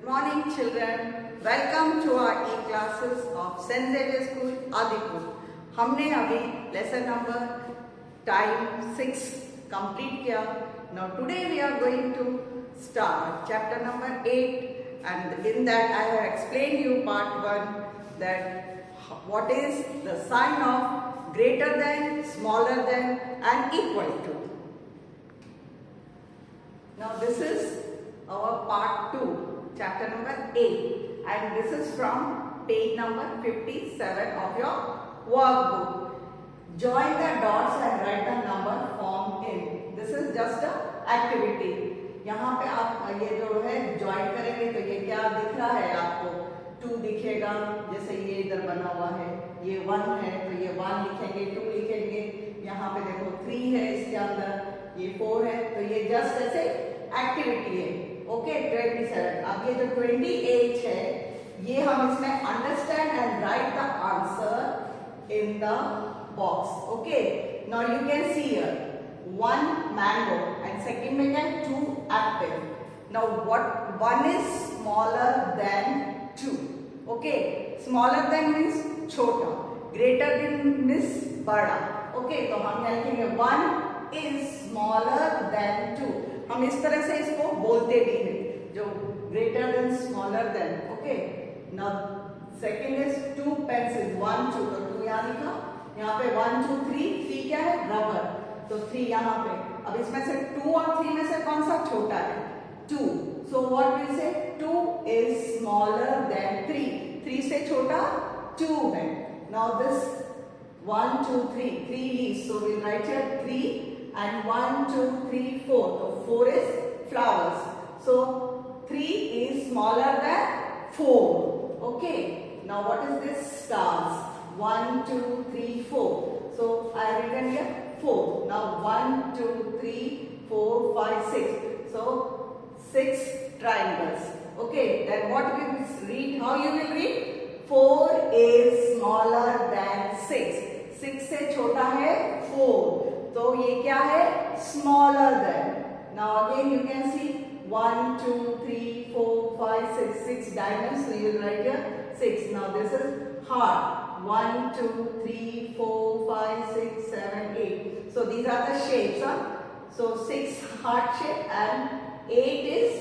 morning children, welcome to our e-classes of St. Xavier School, Adipur. हमने अभी lesson number time 6 complete किया. Now today we are going to start chapter number 8, and in that I have explained you part 1 that what is the sign of greater than, smaller than and equal to. Now this is our part 2, chapter number 8, and this is from page number 57 of your workbook. Join the dots and write the number formed in. This is just a activity. यहाँ पे आप ये जो है join करेंगे तो ये क्या दिख रहा है आपको? 2 दिखेगा, जैसे ये इधर बना हुआ है, ये 1 है तो ये 1 लिखेंगे, 2 लिखेंगे, यहाँ पे देखो 3 है इसके अंदर, ये 4 है, तो ये जस्ट ऐसे एक्टिविटी है. ओके 27. अब ये जो 28 है ये हम इसमें understand and right the answer in the box. Okay now you can see here 1 mango and second में क्या है 2 Apple. Now what 1 is smaller then 2. Okay smaller than means छोटा, ग्रेटर देन मींस बड़ा. ओके तो हम यहाँ लिखेंगे 1 is smaller then 2. हम इस तरह से इसको बोलते भी हैं, जो greater than smaller than. Okay now second is 2 pencils 1 2, तो 2 यहाँ लिखा, यहाँ पे 1 2 3. 3 क्या है? रबर, तो 3 यहाँ पे. अब इसमें से 2 और 3 में से कौन सा छोटा है? 2. So what will say 2 is smaller then 3. 3 से छोटा 2 है. Now this 1 2 3 3 leaves, so we'll write here 3 and 1 2 3 4. So 4 is flowers. So 3 is smaller than 4. Okay. Now what is this? Stars. 1 2 3 4. So I have written here 4. Now 1 2 3 4 5 6. So 6 triangles. Okay. Then what we will read? How you will read? 4 is smaller than 6. 6 से छोटा है 4. तो ये क्या है? Smaller than. Now again you can see 1 2 3 4 5 6. 6 diamonds, so you will write here 6. Now this is heart. 1 2 3 4 5 6 7 8. So these are the shapes. So 6 heart shape and 8 is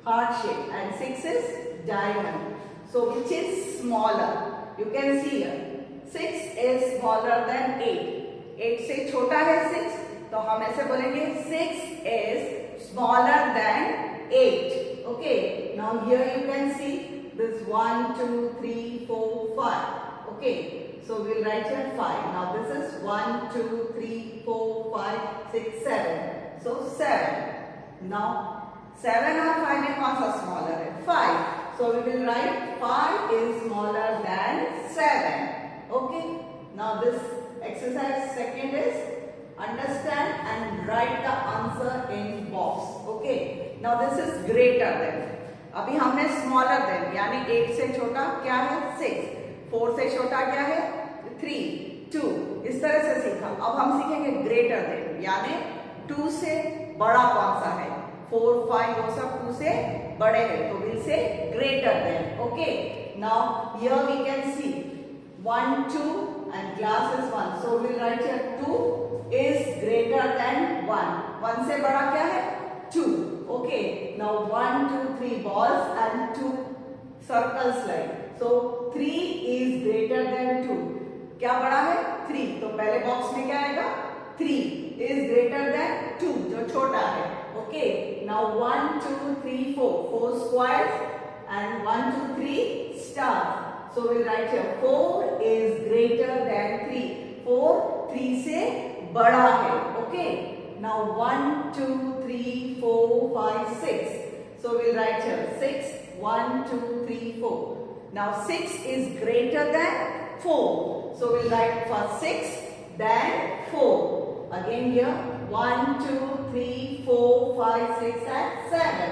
heart shape and 6 is diamond. So which is smaller? You can see here 6 is smaller than 8. 8 से छोटा है 6, तो हम ऐसे बोलेंगे 6 is smaller than 8. Okay, now here you can see this 1 2 3 4 5. Okay, so we'll write here 5. Now this is 1 2 3 4 5 6 7. So 7. Now 7 और 5 में कौन सा smaller है? 5. So we will write 5 is smaller than 7. Okay, now this exercise second is understand and write the answer in box. Okay, now this is greater than. अभी हमने smaller than यानी 8 से छोटा क्या है? 6. 4 से छोटा क्या है? 3 2. इस तरह से सीखा. अब हम सीखेंगे greater than यानी 2 से बड़ा कौन सा है? 4 5 वो सब 2 से बड़े हैं, तो we'll say greater than. Okay, now here we can see 1 2 and glass is 1. So we'll write here 2 is greater than 1. 1 से बड़ा क्या है? 2. Okay. Now 1 2 3 balls and 2 circles like. So 3 is greater than 2. क्या बड़ा है? 3. तो पहले बॉक्स में क्या आएगा? 3 is greater than 2, जो छोटा है. Okay. Now 1 2 3 4. 4 squares and 1 2 3 stars. So we'll write here 4 is greater than 3. 4 3 से बड़ा है. Okay. Now 1 2 3 4 5 6. So we'll write here 6 1 2 3 4. Now 6 is greater than 4. So we'll write for 6 then 4. Again here 1 2 3 4 5 6 and 7.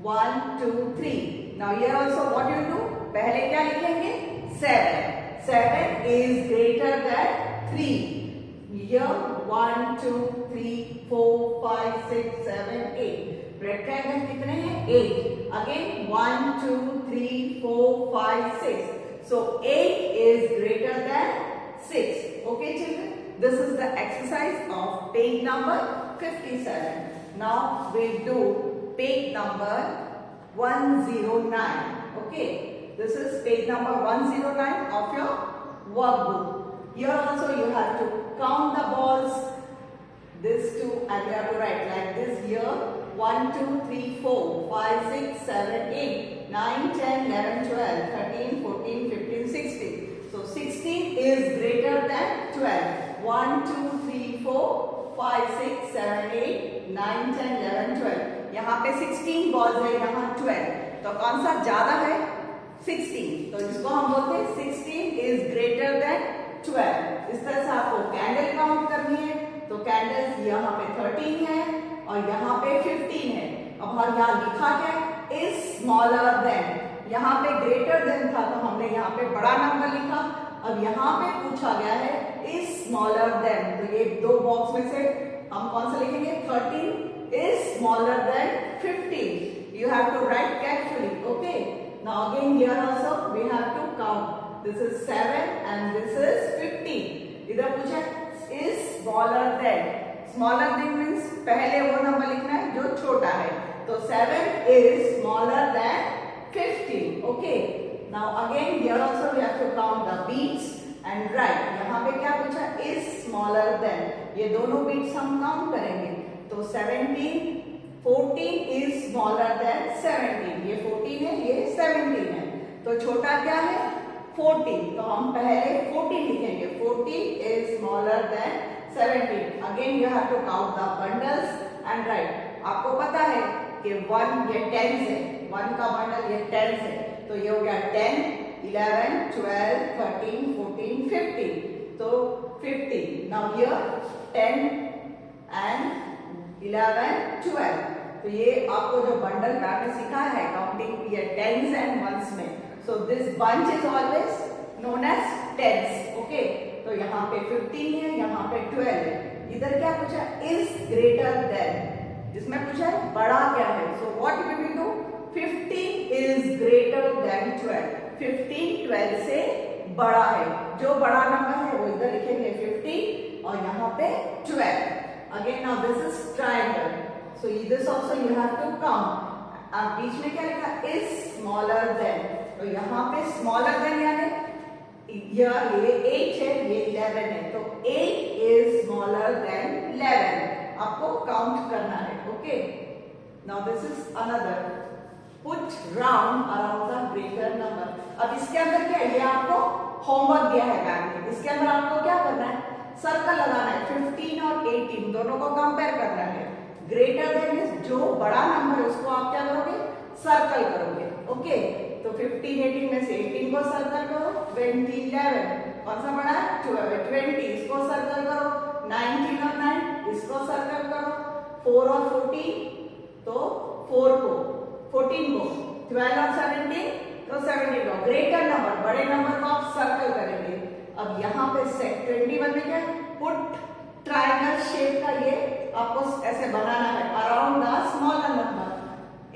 1 2 3. Now here also what you do? पहले क्या लिखेंगे? 7. 7 is greater than 3. Here 1 2 3 4 5 6 7 8. Rectangle कितने हैं? 8. Again 1 2 3 4 5 6. So 8 is greater than 6. Okay children, this is the exercise of page number 57. Now we'll do page number 109. Okay, this is page number 109 of your workbook. Here also you have to count the balls, this two, and you have to write like this here: 1 2 3 4 5 6 7 8 9 10 11 12 13 14 15 16. So 16 is greater than 12. 1 2 3 4 5 6 7 8 9 10 11 12. यहाँ पे 16 balls है, यहाँ 12. तो कौन सा ज्यादा है? 16. तो इसको हम बोलते हैं 16 इज ग्रेटर देन 12. इस तरह से आपको कैंडल काउंट करनी है. तो कैंडल्स यहाँ पे 13 है और यहाँ पे 15 है. अब यहाँ लिखा क्या है? Is smaller then. यहाँ पे ग्रेटर देन था तो हमने यहाँ पे बड़ा नंबर लिखा. अब यहाँ पे पूछा गया है इज स्मॉलर देन. तो ये दो बॉक्स में से हम कौन सा लिखेंगे? 13 is smaller than 15. You have to write carefully. Okay. Now again here also we have to count. This is 7 and this is 15. इधर पूछा is smaller than. Smaller than means पहले वो नंबर लिखना है जो छोटा है. तो 7 is smaller than 15. Okay. Now again here also we have to count the beats and write. यहाँ पे क्या पूछा? Is smaller than. ये दोनों beats हम काउंट करेंगे. तो 17, 14 is smaller than 17. ये 14 है, ये 17 है. तो छोटा क्या है? 14. तो हम पहले 14 लिखेंगे. 14 is smaller than 17. Again you have to count the bundles and write. आपको पता है कि 1 ये 10 है. 1 का बंडल ये 10 है. तो ये हो गया 10, 11, 12, 13, 14, 15. तो 15. Now here 10 and 11, 12. तो ये आपको जो बंडल मैम ने सिखाया है काउंटिंग ये टेंस एंड वंस में. So this bunch is always known as tense. Okay. तो यहाँ पे 15 है, यहाँ पे 12 है. इधर क्या पूछा? Is greater than. इसमें पूछा है बड़ा क्या है. So what we will do? 15 is greater than 12. 15 12 से बड़ा है. जो बड़ा नंबर है वो इधर लिखेंगे 15 और यहाँ पे 12. Again now this is triangle. So this also you have to count. अब बीच में क्या लिखा? Is smaller than. तो यहाँ पे smaller than यानी ये 8 है, ये 11 है. तो 8 is smaller than 11. आपको काउंट करना है. Okay. Now this is another. Put round around the greater number. अब इसके अंदर क्या है? ये आपको होमवर्क दिया है मैम ने. इसके अंदर आपको क्या करना है? सर्कल लगाना है. 15 और 18 दोनों को कंपेयर करना है. ग्रेटर देन मींस जो बड़ा नंबर है उसको आप क्या करोगे? सर्कल करोगे. ओके. तो 15 18 में से 18 को सर्कल करो. 20 11 कौन सा बड़ा है? 20 इसको सर्कल करो. 19 और 9 इसको सर्कल करो. 4 और 14 तो 4 को 14 को 12 और 17 तो 17 को. ग्रेटर नंबर बड़े नंबर को आप सर्कल करेंगे. अब यहाँ पे 21 में क्या? पुट ट्रायंगल शेप का ये आपको ऐसे बनाना है around the smaller number.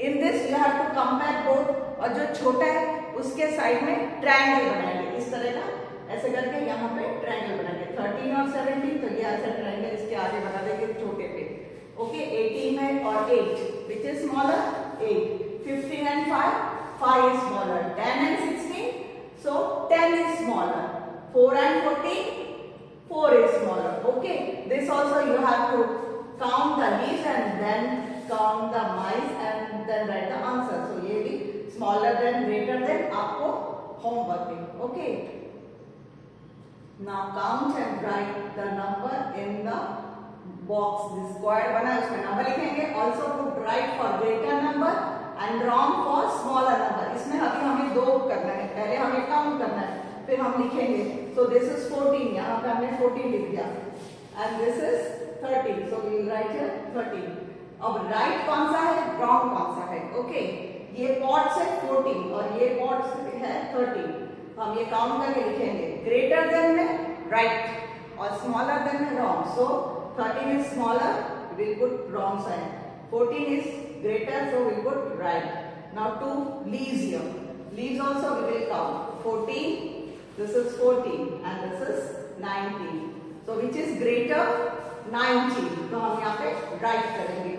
In this you have to compare both. और जो छोटा है उसके साइड में ट्रायंगल बनाएंगे. इस तरह का ऐसे करके यहाँ पे ट्रायंगल बनाएंगे. 13 और 17 तो ये ऐसा ट्रायंगल इसके आगे बना देंगे छोटे पे. ओके. 18 में और 8 which is smaller? 8. 15 and 5 is smaller. 10 and 16 so 10 is smaller. 4 and 14 4 is smaller. Okay. This also you have to count the leaves and then count the mice and then write the answer. So ये भी smaller than greater than आपको homework है. Okay. Now count and write the number in the box. This square बना है उसमें number लिखेंगे. Also put right for greater number and wrong for smaller number. इसमें अभी हमें दो करना है. पहले हमें काउंट करना है फिर हम लिखेंगे. So this is 14. यहाँ पे हमने 14 लिख दिया. And this is 13. So we will write here 13. अब right कौन सा है? Wrong कौन सा है? Okay. ये पॉट से 14 और ये पॉट से है 13. हम ये काउंट करके लिखेंगे. Greater than में right और smaller than में wrong. So 13 is smaller. We will put wrong sign. 14 is greater, so we will put right. Now 2 leaves here. Leaves also we will count. 14, this is 14 and this is 19. So which is greater? 19. तो हम यहाँ पे write करेंगे.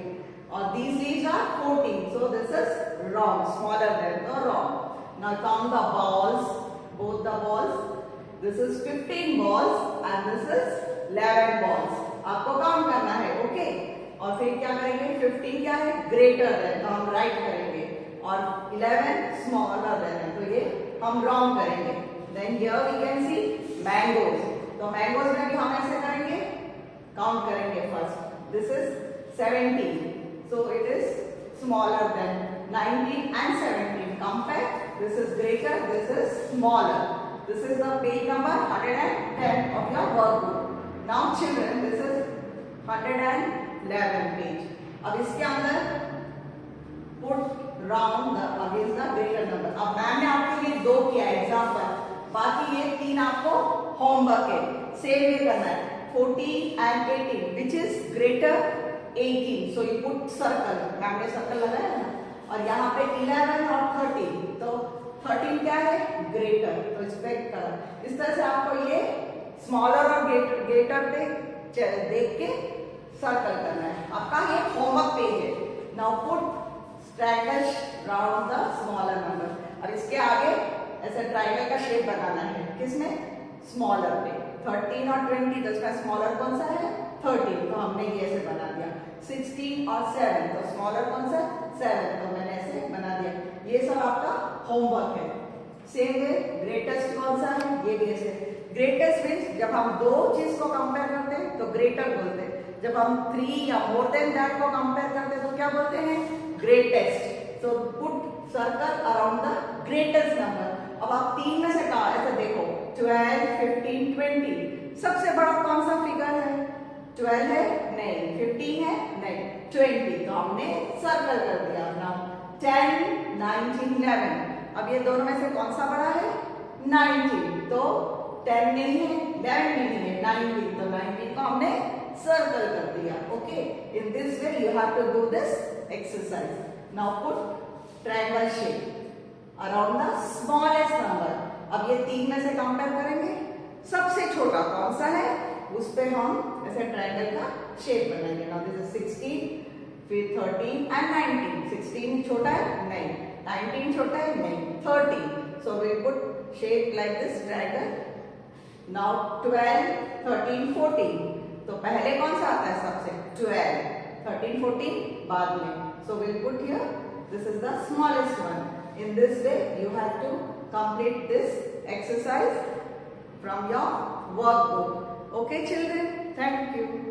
और these leaves are 14. So this is wrong, smaller than the wrong. Now count the balls, both the balls. This is 15 balls and this is 11 balls. आपको count करना है, okay? और फिर क्या करेंगे? 15 क्या है? ग्रेटर देन, तो हम राइट करेंगे. और 11 स्मॉलर देन है, तो ये हम रॉन्ग करेंगे. Then here we can see mangoes. तो मैंगोज में भी हम ऐसे करेंगे, काउंट करेंगे first. This is 17, so it is smaller than 19 and 17. Compare. This is greater, this is smaller. This is the page number 110 of your workbook. Now children, this is 111 page. अब इसके अंदर put round the against the greater number. अब ma'am ने आपके लिए 2 किया example, बाकी ये 3 आपको होमवर्क है. सेम ये करना है. 14 and 18 which is greater? 18. So you put circle. Ma'am ने सर्कल लगाया है ना. और यहाँ पे 11 और 13. तो 13 क्या है? ग्रेटर. तो इस पे कलर इस तरह से आपको ये स्मॉलर और ग्रेटर देख के सर्कल करना है. आपका ये होमवर्क पेज है. Now put triangle round the smaller number. और इसके आगे ऐसे ट्रायंगल का शेप बनाना है. किसमें? स्मॉलर पे. 13 और 20 तो इसमें स्मॉलर कौन सा है? 13. तो हमने ये ऐसे बना दिया. 16 और 7 तो स्मॉलर कौन सा? 7. तो मैंने ऐसे बना दिया. ये सब आपका होमवर्क है. सेम वे ग्रेटेस्ट कौन सा है? ये भी ऐसे. ग्रेटेस्ट मीन्स जब हम 2 चीज को कंपेयर करते हैं तो ग्रेटर बोलते हैं. जब हम 3 या मोर देन दैट को कंपेयर करते हैं तो क्या बोलते हैं? Greatest. So put circle around the greatest number. अब आप 3 में से कहा ऐसे देखो 12, 15, 20. सबसे बड़ा कौन सा फिगर है? 12 है? नहीं. 15 है? नहीं. 20. तो हमने सर्कल कर दिया. नाउ 10, 19, 11. अब ये दोनों में से कौन सा बड़ा है? 19. तो 10 नहीं है, 11 भी नहीं है, 19. तो 19 को हमने सर्कल कर दिया. Okay. In this way you have to do this exercise. Now put triangle shape around the smallest number. अब ये 3 में से कंपेयर करेंगे. सबसे छोटा कौन सा है? उस पे हम ऐसे ट्रायंगल का शेप बनाएंगे. नाउ दिस इज 16, फिर 13 एंड 19. 16 छोटा है? नहीं. 19 छोटा है? नहीं. 30. So we put shape like this triangle. Now 12, 13, 14. तो पहले कौन सा आता है सबसे? 12. 13, 14 बाद में. So we'll put here. This is the smallest one. In this way, you have to complete this exercise from your workbook. Okay, children. Thank you.